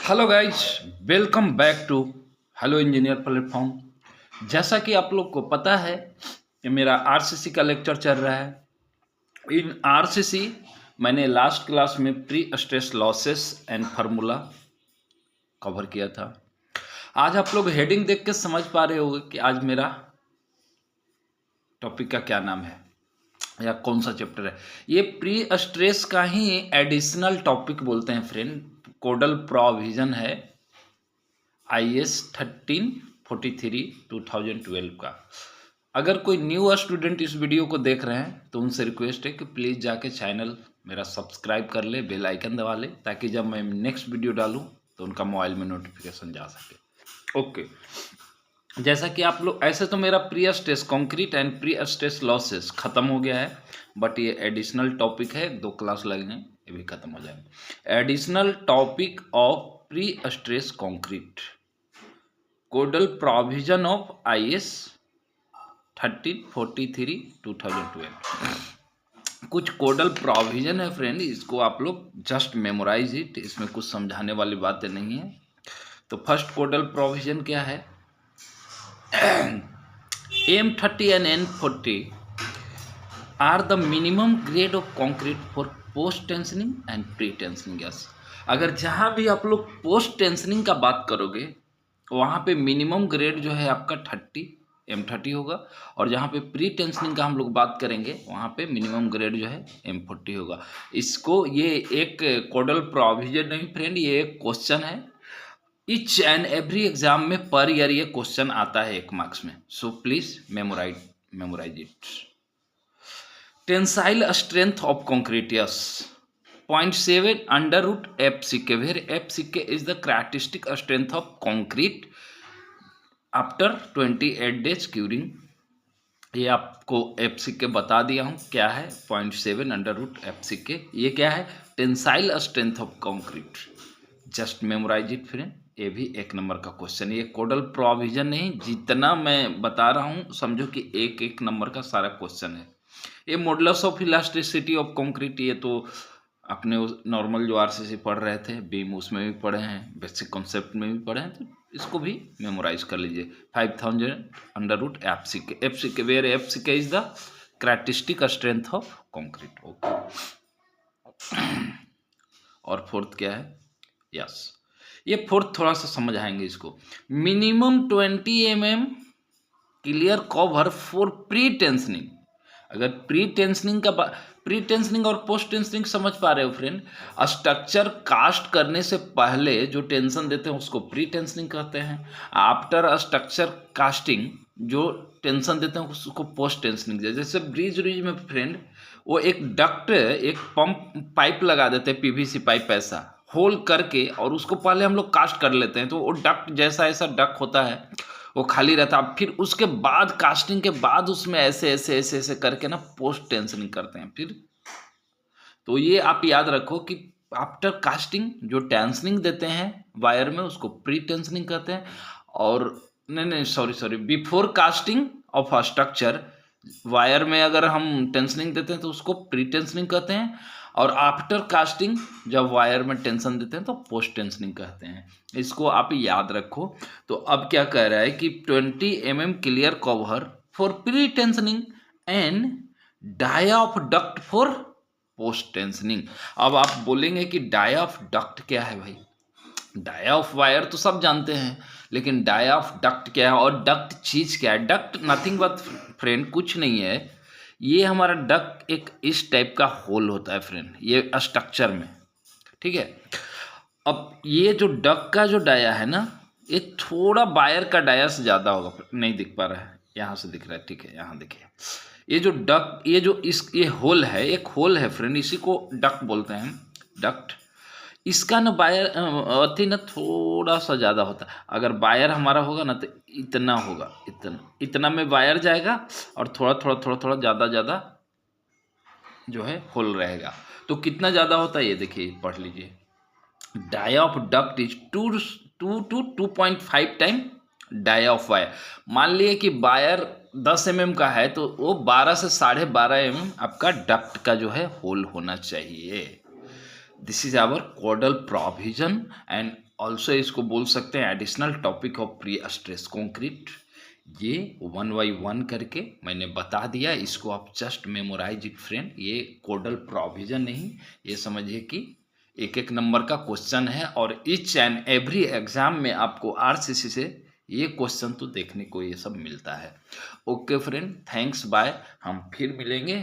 Hello guys, welcome back to hello engineer platform. जैसा कि आप लोग को पता है कि मेरा आरसीसी का लेक्चर चल रहा है। इन आरसीसी मैंने लास्ट क्लास में pre stress losses and formula cover किया था। आज आप लोग हेडिंग देख के समझ पा रहे होंगे कि आज मेरा टॉपिक का क्या नाम है या कौन सा चैप्टर है। ये प्री स्ट्रेस का ही एडिशनल टॉपिक बोलते हैं फ्रेंड। कोडल प्रोविजन है IS 1343 2012 का। अगर कोई न्यू स्टूडेंट इस वीडियो को देख रहे हैं तो उनसे रिक्वेस्ट है कि प्लीज़ जाके चैनल मेरा सब्सक्राइब कर ले, बेल आइकन दबा ले, ताकि जब मैं नेक्स्ट वीडियो डालूं तो उनका मोबाइल में नोटिफिकेशन जा सके। ओके, जैसा कि आप लोग ऐसे तो मेरा pre stress concrete and pre stress losses खत्म हो गया है, बट ये एडिशनल टॉपिक है, 2 क्लास लगने ये भी खत्म हो जाएगा। Additional topic of pre stress concrete, codal provision of IS 1343 2012। कुछ कोडल प्रोविजन है फ्रेंड, इसको आप लोग जस्ट मेमोराइज इट, इसमें कुछ समझाने वाली बातें नहीं है। तो फर्स्ट कोडल प्रोविजन क्या है? M30 and N40 are the minimum grade of concrete for post tensioning and pre tensioning gas। अगर जहाँ भी आप लोग पोस्ट टेंशनिंग का बात करोगे वहाँ पे मिनिमम ग्रेड जो है आपका 30 M30 होगा, और जहाँ पे प्री टेंशनिंग का हम लोग बात करेंगे वहाँ पे मिनिमम ग्रेड जो है M40 होगा। इसको ये एक कोडल प्रोविजन नहीं फ्रेंड, ये एक क्वेश्चन है। ईच एंड एवरी एग्जाम में पर ईयर ये क्वेश्चन आता है 1 मार्क्स में, so please memorise it. Tensile strength of concrete, yes, 0.7 under root FCK, where FCK is the characteristic strength of concrete after 28 days curing। ये आपको FCK बता दिया हूँ क्या है, 0.7 अंडर रूट FCK। ये क्या है? Tensile strength of concrete. Just memorise it friend, ये भी 1 नंबर का क्वेश्चन। ये कोडल प्रोविजन नहीं, जितना मैं बता रहा हूँ समझो कि 1 नंबर का सारा क्वेश्चन है। ये modulus of elasticity of concrete, ये तो अपने नॉर्मल जो आरसीसी पढ़ रहे थे बीम, उसमें भी पढ़े हैं, बेसिक कॉन्सेप्ट में भी पढ़े हैं, तो इसको भी मेमोराइज कर लीजिए। 5000 under root FCK, where FCK is the characteristic strength of concrete. Okay, और फोर्थ क्या है? यस, ये फोर्थ थोड़ा सा समझ आएंगे इसको। Minimum 20 mm clear cover for pre tensioning. अगर प्री टेंशनिंग और पोस्ट टेंशनिंग समझ पा रहे हो फ्रेंड, स्ट्रक्चर कास्ट करने से पहले जो टेंशन देते हैं उसको प्री टेंशनिंग कहते हैं। आफ्टर स्ट्रक्चर कास्टिंग जो टेंशन देते हैं उसको पोस्ट टेंशनिंग। जैसे ब्रिज में फ्रेंड, वो एक डक्ट, एक पंप पाइप लगा देते हैं, PVC पाइप ऐसा होल करके, और उसको पहले हम लोग कास्ट कर लेते हैं, तो वो डक्ट जैसा ऐसा डक्ट होता है, वो खाली रहता है। फिर उसके बाद कास्टिंग के बाद उसमें ऐसे ऐसे ऐसे ऐसे करके ना पोस्ट टेंशनिंग करते हैं फिर। तो ये आप याद रखो कि आफ्टर कास्टिंग जो टेंशनिंग देते हैं वायर में उसको प्री टेंशनिंग कहते हैं, और नहीं sorry, before casting of structure wire में अगर हम टेंशनिंग देते हैं तो उसको प्री टेंशनिंग कहते हैं, और आफ्टर कास्टिंग जब वायर में टेंशन देते हैं तो पोस्ट टेंशनिंग कहते हैं। इसको आप याद रखो। तो अब क्या कह रहा है कि 20 mm clear cover for pre tensioning and dia of duct for post tensioning. अब आप बोलेंगे कि डाया ऑफ डक्ट क्या है भाई? डाया ऑफ वायर तो सब जानते हैं, लेकिन डाया ऑफ डक्ट क्या है, और डक्ट चीज क्या है? डक्ट नथिंग बट फ्रेंड कुछ नहीं है, ये हमारा डक्ट एक इस टाइप का होल होता है फ्रेंड, ये स्ट्रक्चर में, ठीक है। अब ये जो डक्ट का जो डाया है ना, ये थोड़ा वायर का डाया से ज़्यादा होगा, नहीं दिख पा रहा है, यहाँ से दिख रहा है, ठीक है, यहाँ देखिए। ये जो डक्ट, ये जो ये होल है, एक होल है फ्रेंड, इसी को डक्ट बोलते हैं, डक्ट। इसका ना वायर अति ना थोड़ा सा ज़्यादा होता है। अगर वायर हमारा होगा ना तो इतना होगा, इतना में वायर जाएगा, और थोड़ा ज़्यादा जो है होल रहेगा। तो कितना ज़्यादा होता है ये देखिए, पढ़ लीजिए। Dia of duct is 2 to 2.5 time dia of wire. मान लिए कि वायर 10 mm का है तो वो 12 से 12.5 mm आपका डक्ट का जो है होल होना चाहिए। This is our codal provision and also इसको बोल सकते हैं additional topic of pre stress concrete. ये 1 बाई 1 करके मैंने बता दिया, इसको आप जस्ट मेमोराइज इट फ्रेंड। ये कोडल प्रोविजन नहीं, ये समझिए कि एक एक नंबर का क्वेश्चन है और ईच एंड एवरी एग्जाम में आपको आरसीसी से ये क्वेश्चन तो देखने को ये सब मिलता है। Okay friend, thanks, bye. हम फिर मिलेंगे।